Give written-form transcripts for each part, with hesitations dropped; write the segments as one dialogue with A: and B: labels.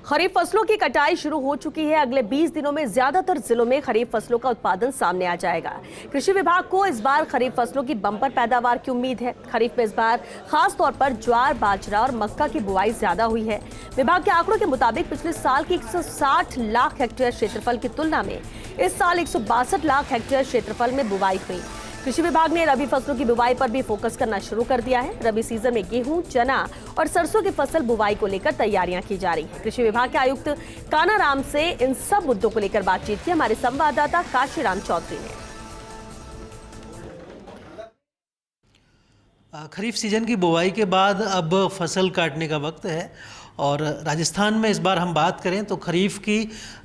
A: खरीफ फसलों की कटाई शुरू हो चुकी है। अगले 20 दिनों में ज्यादातर जिलों में खरीफ फसलों का उत्पादन सामने आ जाएगा। कृषि विभाग को इस बार खरीफ फसलों की बम्पर पैदावार की उम्मीद है। खरीफ में इस बार खास तौर पर ज्वार, बाजरा और मक्का की बुआई ज्यादा हुई है। विभाग के आंकड़ों के मुताबिक पिछले साल की 160 लाख हेक्टेयर क्षेत्रफल की तुलना में इस साल 162 लाख हेक्टेयर क्षेत्रफल में बुआई हुई। कृषि विभाग ने रबी फसलों की बुवाई पर भी फोकस करना शुरू कर दिया है। रबी सीजन में गेहूं, चना और सरसों की फसल बुवाई को लेकर तैयारियां की जा रही हैं। कृषि विभाग के आयुक्त कानाराम से इन सब मुद्दों को लेकर बातचीत की हमारे संवाददाता काशीराम चौधरी ने।
B: खरीफ सीजन की बुवाई के बाद अब फसल काटने का वक्त है और राजस्थान में इस बार हम बात करें तो खरीफ की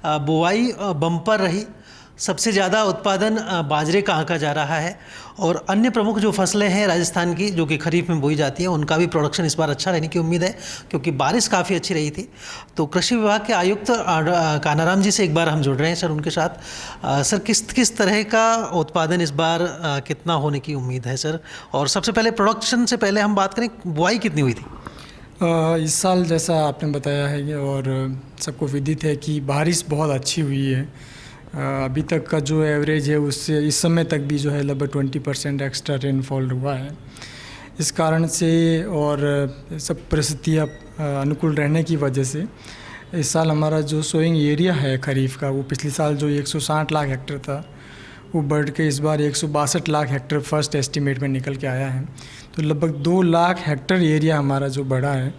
B: बुवाई बम्पर रही। सबसे ज़्यादा उत्पादन बाजरे का आंका जा रहा है और अन्य प्रमुख जो फसलें हैं राजस्थान की जो कि खरीफ में बोई जाती हैं उनका भी प्रोडक्शन इस बार अच्छा रहने की उम्मीद है क्योंकि बारिश काफ़ी अच्छी रही थी। तो कृषि विभाग के आयुक्त कानाराम जी से एक बार हम जुड़ रहे हैं सर उनके साथ। सर किस तरह का उत्पादन इस बार कितना होने की उम्मीद है सर? और सबसे पहले प्रोडक्शन से पहले हम बात करें, बुआई कितनी हुई थी
C: इस साल? जैसा आपने बताया है और सबको विदित है कि बारिश बहुत अच्छी हुई है। अभी तक का जो एवरेज है उससे इस समय तक भी जो है लगभग 20% एक्स्ट्रा रेनफॉल हुआ है। इस कारण से और सब परिस्थितियाँ अनुकूल रहने की वजह से इस साल हमारा जो सोइंग एरिया है खरीफ का वो पिछले साल जो 160 लाख हेक्टेयर था वो बढ़ के इस बार 162 लाख हेक्टेयर फर्स्ट एस्टीमेट में निकल के आया है। तो लगभग 2 लाख हेक्टेयर एरिया हमारा जो बढ़ा है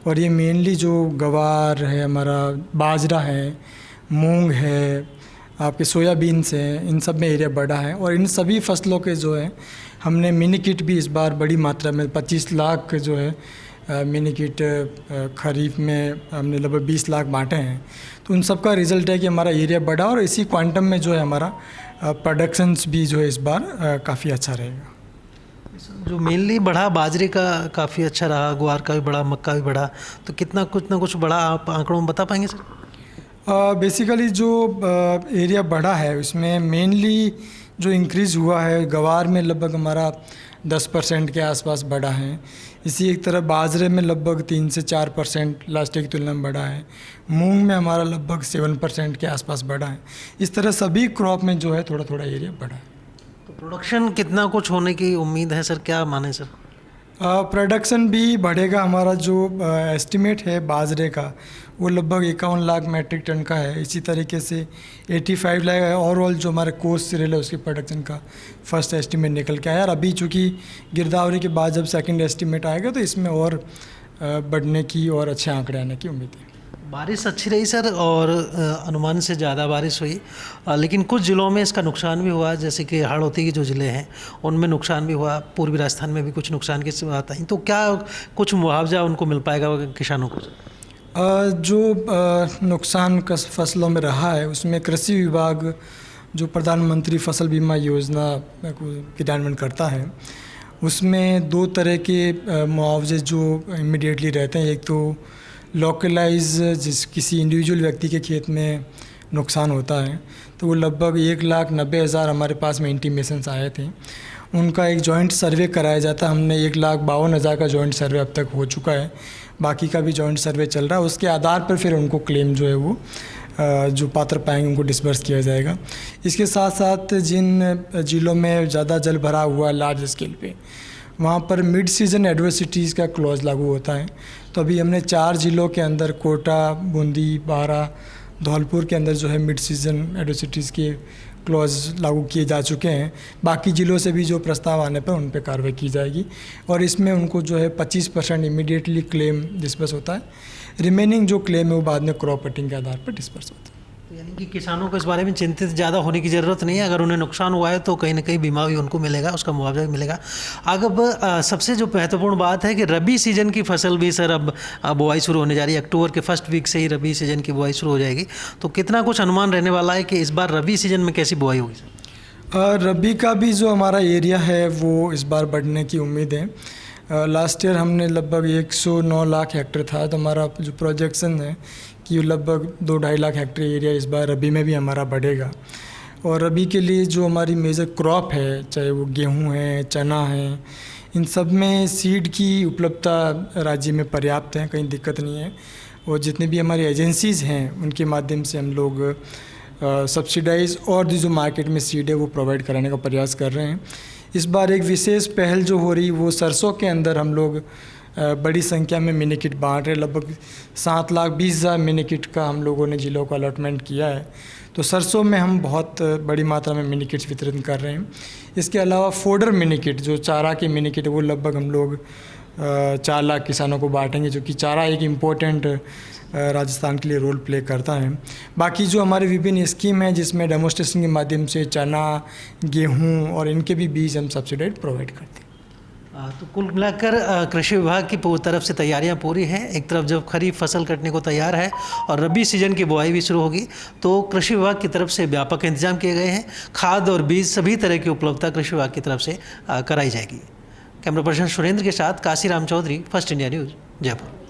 C: और ये मेनली जो गवार है, हमारा बाजरा है, मूंग है, आपके सोयाबीन्स हैं, इन सब में एरिया बढ़ा है। और इन सभी फसलों के जो है हमने मिनी किट भी इस बार बड़ी मात्रा में 25 लाख जो है मिनी किट खरीफ में हमने लगभग 20 लाख बांटे हैं। तो उन सब का रिज़ल्ट है कि हमारा एरिया बढ़ा और इसी क्वांटम में जो है हमारा प्रोडक्शंस भी जो है इस बार काफ़ी अच्छा रहेगा।
B: जो मेनली बढ़ा बाजरे का काफ़ी अच्छा रहा, ग्वार का भी बढ़ा, मक्का भी बढ़ा, तो कितना ना कुछ बढ़ा आप आंकड़ों में बता पाएंगे सर?
C: बेसिकली जो एरिया बढ़ा है उसमें मेनली जो इंक्रीज़ हुआ है गवार में लगभग हमारा 10% के आसपास बढ़ा है। इसी एक तरह बाजरे में लगभग 3 से 4% लास्ट ईयर की तुलना में बढ़ा है। मूंग में हमारा लगभग 7% के आसपास बढ़ा है। इस तरह सभी क्रॉप में जो है थोड़ा थोड़ा एरिया बढ़ा है।
B: तो प्रोडक्शन कितना कुछ होने की उम्मीद है सर, क्या माने सर?
C: प्रोडक्शन भी बढ़ेगा। हमारा जो एस्टिमेट है बाजरे का वो लगभग 51 लाख मैट्रिक टन का है। इसी तरीके से 85 लाख ओवरऑल जो हमारे कोस्ट सीरियल है उसके प्रोडक्शन का फर्स्ट एस्टिमेट निकल के आया। और अभी चूँकि गिरदावरी के बाद जब सेकंड एस्टिमेट आएगा तो इसमें और बढ़ने की और अच्छे आंकड़े आने की उम्मीद है।
B: बारिश अच्छी रही सर और अनुमान से ज़्यादा बारिश हुई, लेकिन कुछ ज़िलों में इसका नुकसान भी हुआ, जैसे कि हाड़ौती के जो ज़िले हैं उनमें नुकसान भी हुआ, पूर्वी राजस्थान में भी कुछ नुकसान की बात आई। तो क्या कुछ मुआवजा उनको मिल पाएगा किसानों को?
C: जो नुकसान फसलों में रहा है उसमें कृषि विभाग जो प्रधानमंत्री फसल बीमा योजना को क्रियान्वयन करता है उसमें 2 तरह के मुआवजे जो इमीडिएटली रहते हैं। एक तो लोकलाइज किसी इंडिविजुअल व्यक्ति के खेत में नुकसान होता है तो वो लगभग 1,90,000 हमारे पास में इंटीमेशंस आए थे। उनका एक जॉइंट सर्वे कराया जाता है। हमने 1,52,000 का जॉइंट सर्वे अब तक हो चुका है, बाकी का भी जॉइंट सर्वे चल रहा है। उसके आधार पर फिर उनको क्लेम जो है वो जो पात्र पाएंगे उनको डिसबर्स किया जाएगा। इसके साथ साथ जिन ज़िलों में ज़्यादा जल भरा हुआ है लार्ज स्केल पे वहाँ पर मिड सीजन एडवर्सिटीज़ का क्लॉज लागू होता है। तो अभी हमने 4 ज़िलों के अंदर कोटा, बूंदी, बारा, धौलपुर के अंदर जो है मिड सीजन एडवर्सिटीज़ के क्लॉज लागू किए जा चुके हैं। बाकी ज़िलों से भी जो प्रस्ताव आने पर उन पर कार्रवाई की जाएगी और इसमें उनको जो है 25% इमीडिएटली क्लेम डिस्पर्स होता है। रिमेनिंग जो क्लेम है वो बाद में क्रॉप कटिंग के आधार पर डिस्पर्स होता है।
B: तो यानी कि किसानों को इस बारे में चिंतित ज़्यादा होने की ज़रूरत नहीं है। अगर उन्हें नुकसान हुआ है तो कहीं ना कहीं बीमा भी उनको मिलेगा, उसका मुआवजा भी मिलेगा। अब सबसे जो महत्वपूर्ण बात है कि रबी सीजन की फसल भी सर अब बुआई शुरू होने जा रही है। अक्टूबर के फर्स्ट वीक से ही रबी सीजन की बुआई शुरू हो जाएगी। तो कितना कुछ अनुमान रहने वाला है कि इस बार रबी सीजन में कैसी बुआई होगी सर?
C: रबी का भी जो हमारा एरिया है वो इस बार बढ़ने की उम्मीद है। लास्ट ईयर हमने लगभग 109 लाख हेक्टेयर था, तो हमारा जो प्रोजेक्शन है कि लगभग 2-2.5 लाख हेक्टेयर एरिया इस बार रबी में भी हमारा बढ़ेगा। और रबी के लिए जो हमारी मेजर क्रॉप है, चाहे वो गेहूं है, चना है, इन सब में सीड की उपलब्धता राज्य में पर्याप्त है, कहीं दिक्कत नहीं है। और जितनी भी हमारी एजेंसीज़ हैं उनके माध्यम से हम लोग सब्सिडाइज और जो मार्केट में सीड है वो प्रोवाइड कराने का प्रयास कर रहे हैं। इस बार एक विशेष पहल जो हो रही वो सरसों के अंदर हम लोग बड़ी संख्या में मिनी किट बांट रहे, लगभग 7,20,000 मिनी किट का हम लोगों ने जिलों को अलॉटमेंट किया है। तो सरसों में हम बहुत बड़ी मात्रा में मिनी किट्स वितरण कर रहे हैं। इसके अलावा फोडर मिनी किट जो चारा की मिनी किट वो लगभग हम लोग 4 लाख किसानों को बांटेंगे, जो कि चारा एक इम्पोर्टेंट राजस्थान के लिए रोल प्ले करता है। बाकी जो हमारे विभिन्न स्कीम हैं जिसमें डेमोस्ट्रेशन के माध्यम से चना, गेहूं और इनके भी बीज हम सब्सिडाइड प्रोवाइड करते हैं।
B: तो कुल मिलाकर कृषि विभाग की तरफ से तैयारियां पूरी हैं। एक तरफ जब खरीफ फसल कटने को तैयार है और रबी सीजन की बुआई भी शुरू होगी तो कृषि विभाग की तरफ से व्यापक इंतजाम किए गए हैं। खाद और बीज सभी तरह की उपलब्धता कृषि विभाग की तरफ से कराई जाएगी। कैमरा पर्सन सुरेंद्र के साथ Kashiram Chaudhary, First India News, Jaipur.